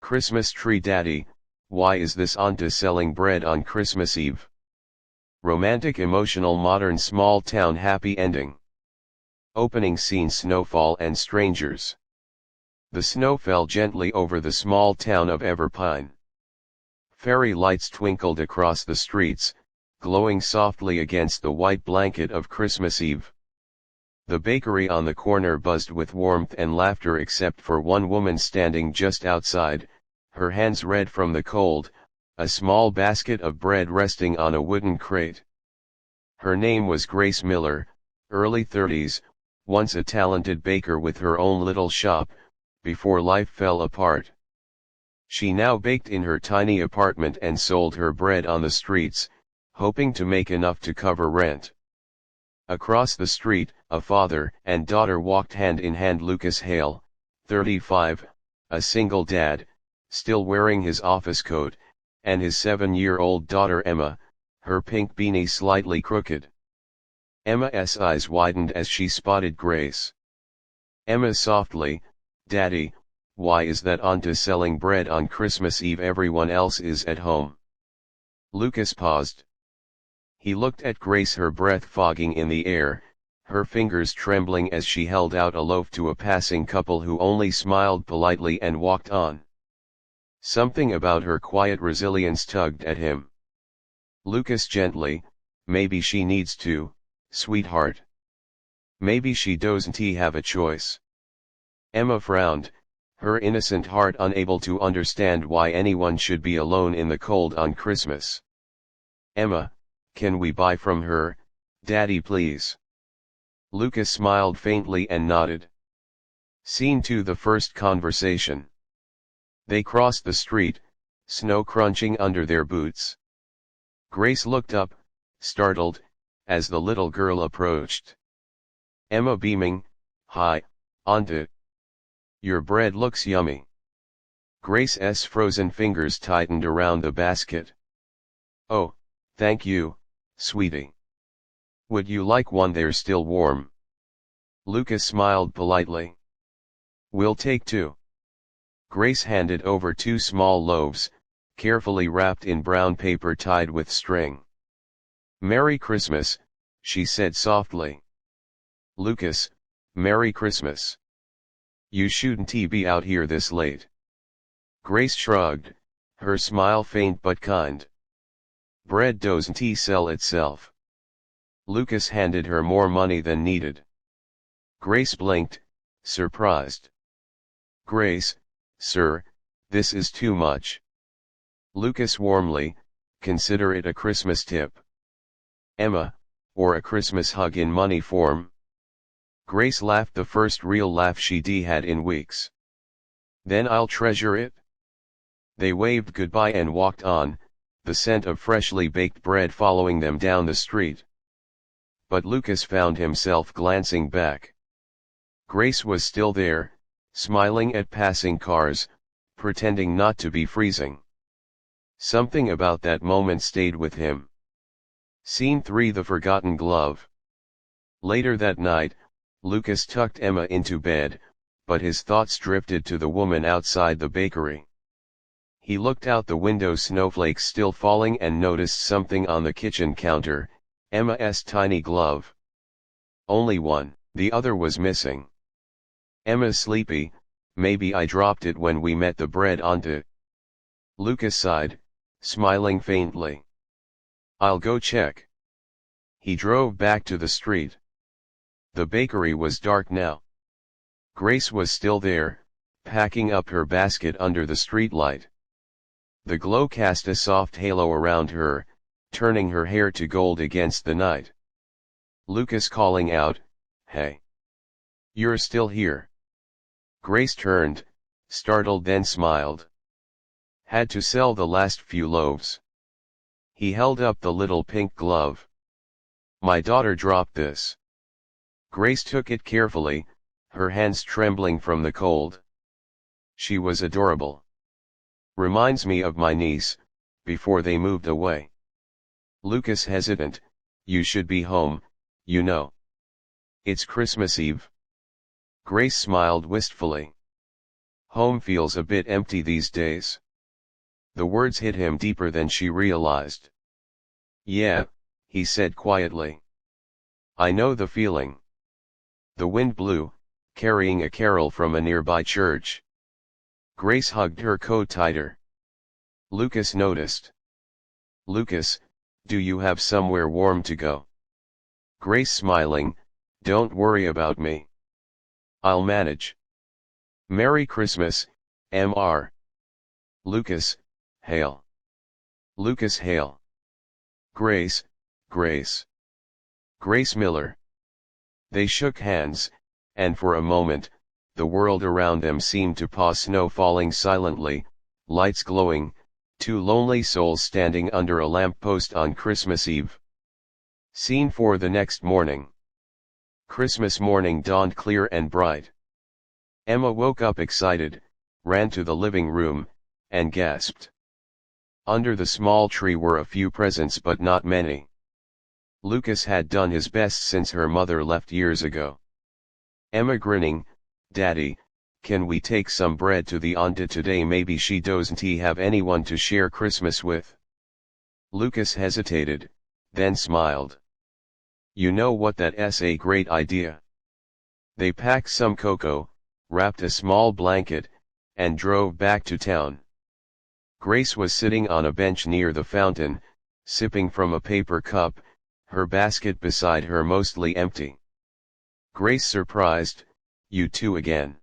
Christmas tree daddy, why is this Aunty selling bread on Christmas Eve? Romantic emotional modern small town happy ending. Opening scene snowfall and strangers. The snow fell gently over the small town of Everpine. Fairy lights twinkled across the streets, glowing softly against the white blanket of Christmas Eve. The bakery on the corner buzzed with warmth and laughter except for one woman standing just outside, her hands red from the cold, a small basket of bread resting on a wooden crate. Her name was Grace Miller, early 30s, once a talented baker with her own little shop, before life fell apart. She now baked in her tiny apartment and sold her bread on the streets, hoping to make enough to cover rent. Across the street, a father and daughter walked hand in hand. Lucas Hale, 35, a single dad, still wearing his office coat, and his 7-year-old daughter Emma, her pink beanie slightly crooked. Emma's eyes widened as she spotted Grace. Emma softly, "Daddy, why is that Aunty selling bread on Christmas Eve? Everyone else is at home." Lucas paused. He looked at Grace, her breath fogging in the air, her fingers trembling as she held out a loaf to a passing couple who only smiled politely and walked on. Something about her quiet resilience tugged at him. Lucas gently, "Maybe she needs to, sweetheart. Maybe she doesn't have a choice." Emma frowned, her innocent heart unable to understand why anyone should be alone in the cold on Christmas. "Emma, can we buy from her, Daddy, please?" Lucas smiled faintly and nodded. Scene 2. The first conversation. They crossed the street, snow crunching under their boots. Grace looked up, startled, as the little girl approached. Emma beaming, "Hi, Aunty. Your bread looks yummy." Grace's frozen fingers tightened around the basket. "Oh, thank you, sweetie. Would you like one? They're still warm." Lucas smiled politely. "We'll take 2. Grace handed over 2 small loaves, carefully wrapped in brown paper tied with string. "Merry Christmas," she said softly. Lucas, "Merry Christmas. You shouldn't be out here this late." Grace shrugged, her smile faint but kind. "Bread doesn't sell itself." Lucas handed her more money than needed. Grace blinked, surprised. "Grace, sir, this is too much." Lucas warmly, "Consider it a Christmas tip." "Emma, or a Christmas hug in money form." Grace laughed, the first real laugh she'd had in weeks. "Then I'll treasure it." They waved goodbye and walked on, the scent of freshly baked bread following them down the street. But Lucas found himself glancing back. Grace was still there, smiling at passing cars, pretending not to be freezing. Something about that moment stayed with him. Scene 3. The forgotten glove. Later that night, Lucas tucked Emma into bed, but his thoughts drifted to the woman outside the bakery. He looked out the window, snowflakes still falling, and noticed something on the kitchen counter, Emma's tiny glove. Only one, the other was missing. "Emma's sleepy, maybe I dropped it when we met the bread Aunty." Lucas sighed, smiling faintly. "I'll go check." He drove back to the street. The bakery was dark now. Grace was still there, packing up her basket under the streetlight. The glow cast a soft halo around her, turning her hair to gold against the night. Lucas calling out, "Hey! You're still here." Grace turned, startled, then smiled. "Had to sell the last few loaves." He held up the little pink glove. "My daughter dropped this." Grace took it carefully, her hands trembling from the cold. She was adorable. "Reminds me of my niece, before they moved away." Lucas hesitant, "You should be home, you know. It's Christmas Eve." Grace smiled wistfully. Home feels a bit empty these days. The words hit him deeper than she realized. Yeah, he said quietly. I know the feeling. The wind blew, carrying a carol from a nearby church. Grace hugged her coat tighter. Lucas noticed. Lucas, do you have somewhere warm to go? Grace smiling, don't worry about me. I'll manage. Merry Christmas, Mr. Lucas, hail. Lucas hail. Grace, Grace. Grace Miller. They shook hands, and for a moment, the world around them seemed to pause. Snow falling silently, lights glowing, two lonely souls standing under a lamppost on Christmas Eve. Scene 4 the next morning. Christmas morning dawned clear and bright. Emma woke up excited, ran to the living room, and gasped. Under the small tree were a few presents but not many. Lucas had done his best since her mother left years ago. Emma grinning, Daddy, can we take some bread to the Aunty today? Maybe she doesn't have anyone to share Christmas with. Lucas hesitated, then smiled. You know what, that's a great idea. They packed some cocoa, wrapped a small blanket, and drove back to town. Grace was sitting on a bench near the fountain, sipping from a paper cup, her basket beside her mostly empty. Grace surprised, you two again?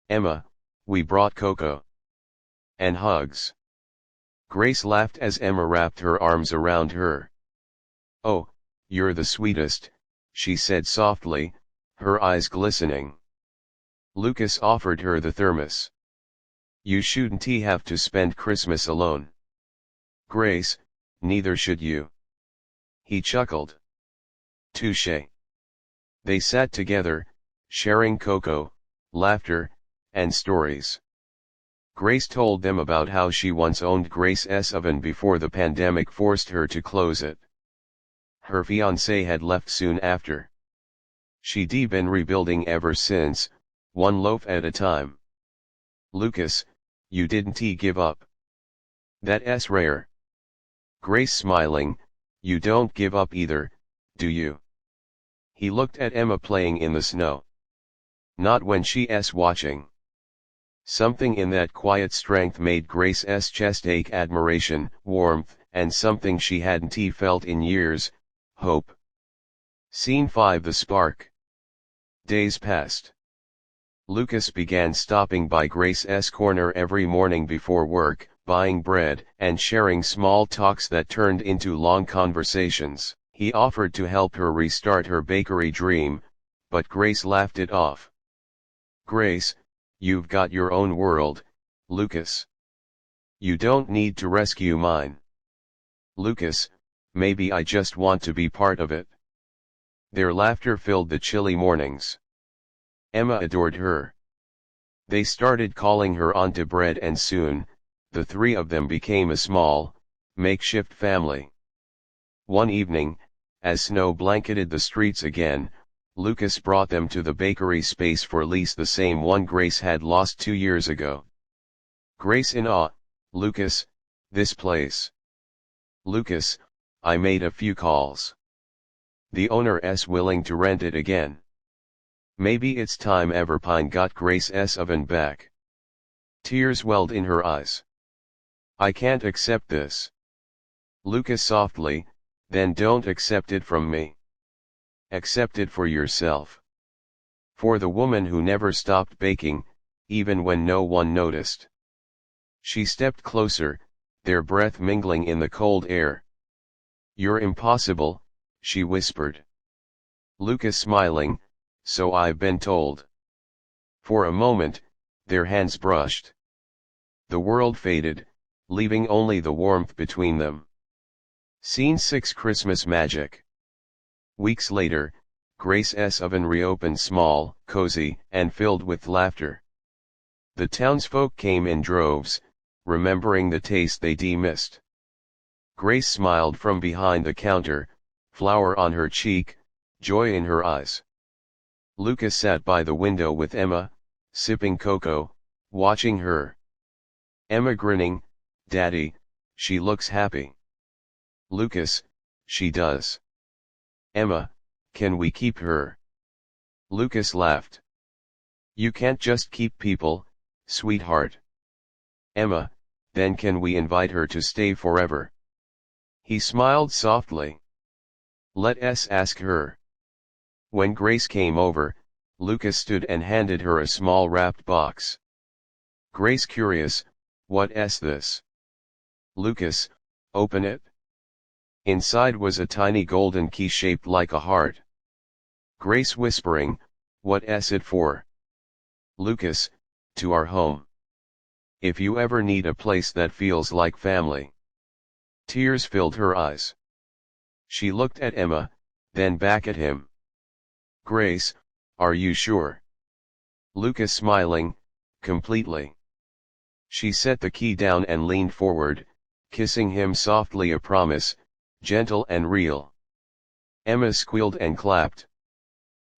Emma, we brought cocoa. And hugs. Grace laughed as Emma wrapped her arms around her. Oh, you're the sweetest, she said softly, her eyes glistening. Lucas offered her the thermos. You shouldn't have to spend Christmas alone. Grace, neither should you. He chuckled. Touché. They sat together, sharing cocoa, laughter, and stories. Grace told them about how she once owned Grace's oven before the pandemic forced her to close it. Her fiancé had left soon after. She'd been rebuilding ever since, one loaf at a time. Lucas, you didn't give up. That's rare. Grace smiling, you don't give up either, do you? He looked at Emma playing in the snow. Not when she's watching. Something in that quiet strength made Grace's chest ache. Admiration, warmth, and something she hadn't felt in years, hope. Scene 5 the spark. Days passed. Lucas began stopping by Grace's corner every morning before work, buying bread, and sharing small talks that turned into long conversations. He offered to help her restart her bakery dream, but Grace laughed it off. Grace, you've got your own world, Lucas. You don't need to rescue mine. Lucas, maybe I just want to be part of it. Their laughter filled the chilly mornings. Emma adored her. They started calling her Aunty Bread, and soon, the three of them became a small, makeshift family. One evening, as snow blanketed the streets again, Lucas brought them to the bakery space for lease, the same one Grace had lost 2 years ago. Grace in awe, Lucas, this place. Lucas, I made a few calls. The owner's willing to rent it again. Maybe it's time Everpine got Grace's oven back. Tears welled in her eyes. I can't accept this. Lucas softly, then don't accept it from me. Accept it for yourself. For the woman who never stopped baking, even when no one noticed. She stepped closer, their breath mingling in the cold air. You're impossible, she whispered. Lucas smiling, so I've been told. For a moment, their hands brushed. The world faded, leaving only the warmth between them. Scene 6 Christmas Magic. Weeks later, Grace's oven reopened, small, cozy, and filled with laughter. The townsfolk came in droves, remembering the taste they'd missed. Grace smiled from behind the counter, flower on her cheek, joy in her eyes. Lucas sat by the window with Emma, sipping cocoa, watching her. Emma grinning, Daddy, she looks happy. Lucas, she does. Emma, can we keep her? Lucas laughed. You can't just keep people, sweetheart. Emma, then can we invite her to stay forever? He smiled softly. Let us ask her. When Grace came over, Lucas stood and handed her a small wrapped box. Grace curious, what's this? Lucas, open it. Inside was a tiny golden key shaped like a heart. Grace whispering, what's it for? Lucas, to our home. If you ever need a place that feels like family. Tears filled her eyes. She looked at Emma, then back at him. Grace, are you sure? Lucas smiling, completely. She set the key down and leaned forward, kissing him softly, a promise, gentle and real. Emma squealed and clapped.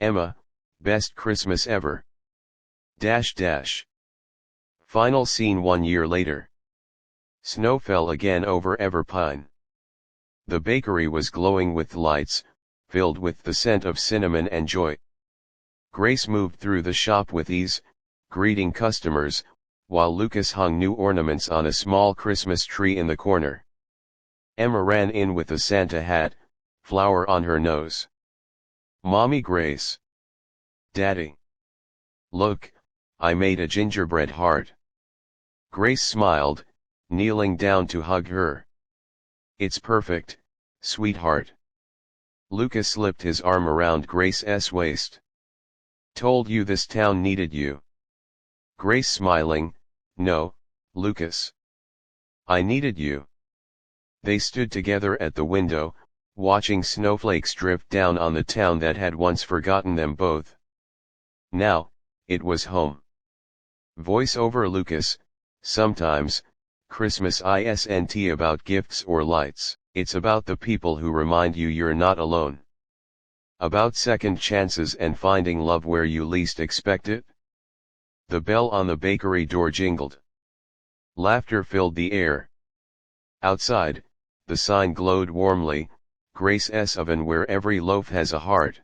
Emma, best Christmas ever. Final scene 1 year later. Snow fell again over Everpine. The bakery was glowing with lights, filled with the scent of cinnamon and joy. Grace moved through the shop with ease, greeting customers, while Lucas hung new ornaments on a small Christmas tree in the corner. Emma ran in with a Santa hat, flower on her nose. Mommy Grace. Daddy. Look, I made a gingerbread heart. Grace smiled, kneeling down to hug her. It's perfect, sweetheart. Lucas slipped his arm around Grace's waist. Told you this town needed you. Grace smiling, no, Lucas. I needed you. They stood together at the window, watching snowflakes drift down on the town that had once forgotten them both. Now, it was home. Voice over Lucas, sometimes, Christmas isn't about gifts or lights, it's about the people who remind you you're not alone. About second chances and finding love where you least expect it. The bell on the bakery door jingled. Laughter filled the air. Outside, the sign glowed warmly, Grace's oven where every loaf has a heart.